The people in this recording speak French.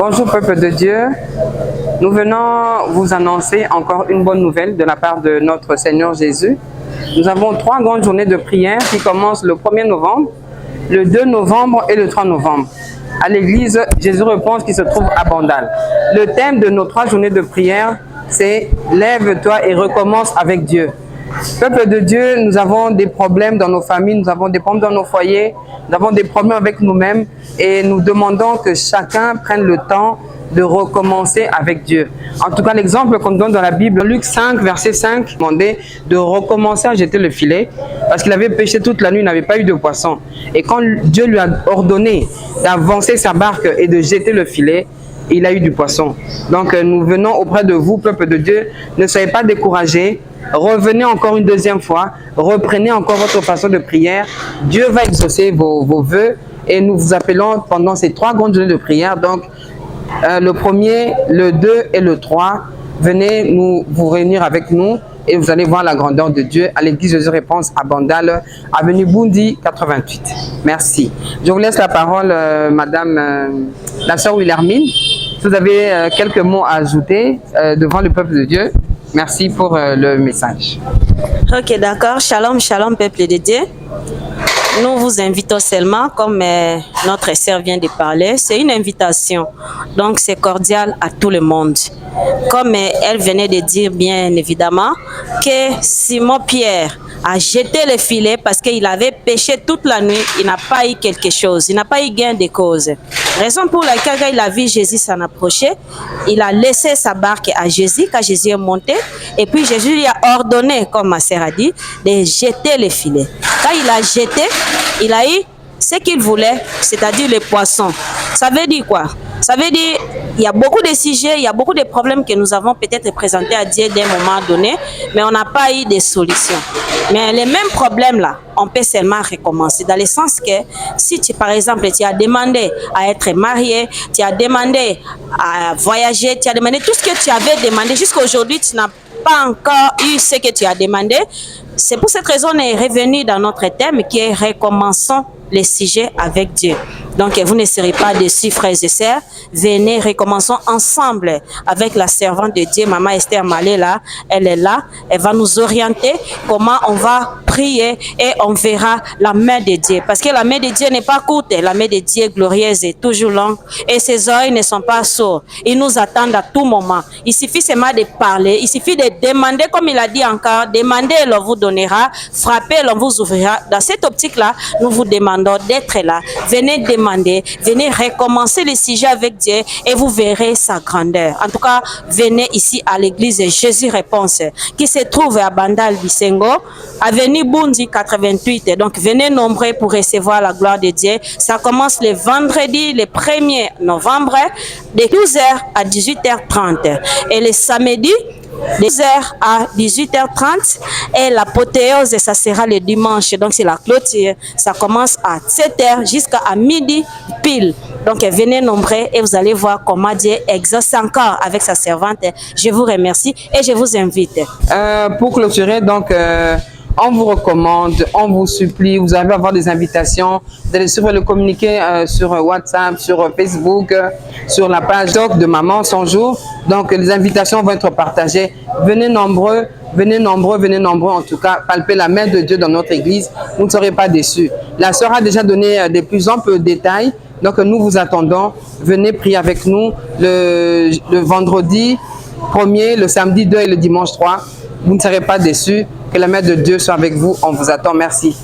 Bonjour peuple de Dieu, nous venons vous annoncer encore une bonne nouvelle de la part de notre Seigneur Jésus. Nous avons 3 grandes journées de prière qui commencent le 1er novembre, le 2 novembre et le 3 novembre. À l'église Jésus Réponse qui se trouve à Bandal. Le thème de nos 3 journées de prière, c'est « Lève-toi et recommence avec Dieu ». Peuple de Dieu, nous avons des problèmes dans nos familles, nous avons des problèmes dans nos foyers, nous avons des problèmes avec nous-mêmes et nous demandons que chacun prenne le temps de recommencer avec Dieu. En tout cas, l'exemple qu'on donne dans la Bible, Luc 5, verset 5, demandait de recommencer à jeter le filet parce qu'il avait pêché toute la nuit, il n'avait pas eu de poisson. Et quand Dieu lui a ordonné d'avancer sa barque et de jeter le filet, il a eu du poisson. Donc nous venons auprès de vous, peuple de Dieu, ne soyez pas découragés. Revenez encore une deuxième fois, reprenez encore votre façon de prière. Dieu va exaucer vos vœux et nous vous appelons pendant ces 3 grandes journées de prière. Donc, le 1er, le 2 et le 3, venez vous réunir avec nous et vous allez voir la grandeur de Dieu à l'église Jésus Réponse à Bandal, avenue Boundi 88. Merci. Je vous laisse la parole, madame, la sœur Wilhelmine. Si vous avez quelques mots à ajouter devant le peuple de Dieu. Merci pour le message. Ok, d'accord. Shalom, shalom, peuple de Dieu. Nous vous invitons seulement, comme notre sœur vient de parler, c'est une invitation. Donc, c'est cordial à tout le monde. Comme elle venait de dire, bien évidemment, que Simon-Pierre a jeté le filet parce qu'il avait pêché toute la nuit, il n'a pas eu quelque chose, il n'a pas eu gain de cause. Raison pour laquelle, quand il a vu Jésus s'en approcher, il a laissé sa barque à Jésus, quand Jésus est monté, et puis Jésus lui a ordonné, comme ma sœur a dit, de jeter le filet. Quand il a jeté, il a eu ce qu'il voulait, c'est-à-dire les poissons. Ça veut dire quoi? Ça veut dire il y a beaucoup de sujets, il y a beaucoup de problèmes que nous avons peut-être présentés à Dieu d'un moment donné, mais on n'a pas eu de solution. Mais les mêmes problèmes-là, on peut seulement recommencer. Dans le sens que si tu, par exemple, tu as demandé à être marié, tu as demandé à voyager, tu as demandé tout ce que tu avais demandé, jusqu'à aujourd'hui, tu n'as pas encore eu ce que tu as demandé. C'est pour cette raison qu'on est revenu dans notre thème qui est « Recommençons les sujets avec Dieu ». Donc, vous ne serez pas déçus, frères et sœurs. Venez, recommençons ensemble avec la servante de Dieu, Maman Esther Malé, là. Elle est là. Elle va nous orienter comment on va prier et on verra la main de Dieu. Parce que la main de Dieu n'est pas courte. La main de Dieu est glorieuse et toujours longue. Et ses oreilles ne sont pas sourdes. Ils nous attendent à tout moment. Il suffit seulement de parler. Il suffit de demander, comme il a dit encore, demandez et l'on vous donnera. Frappez et l'on vous ouvrira. Dans cette optique-là, nous vous demandons d'être là. Venez demander, venez recommencer le sujet avec Dieu et vous verrez sa grandeur. En tout cas, venez ici à l'église Jésus Réponse qui se trouve à Bandal Bisengo, avenue Boundi 88. Donc, venez nombreux pour recevoir la gloire de Dieu. Ça commence le vendredi, le 1er novembre, de 12h à 18h30. Et le samedi, de 12h à 18h30 et l'apothéose, ça sera le dimanche, donc c'est la clôture, ça commence à 7h jusqu'à midi pile. Donc venez nombreux et vous allez voir comment Dieu exauce encore avec sa servante. Je vous remercie et je vous invite. Pour clôturer, donc on vous recommande, on vous supplie, vous allez avoir des invitations, vous allez suivre le communiqué sur WhatsApp, sur Facebook, sur la page doc de Maman 100 jours. Donc les invitations vont être partagées. Venez nombreux, venez nombreux, venez nombreux. En tout cas, palpez la main de Dieu dans notre église. Vous ne serez pas déçus. La sœur a déjà donné de plus amples détails. Donc nous vous attendons. Venez prier avec nous le vendredi 1er, le samedi 2 et le dimanche 3. Vous ne serez pas déçus. Que la main de Dieu soit avec vous. On vous attend. Merci.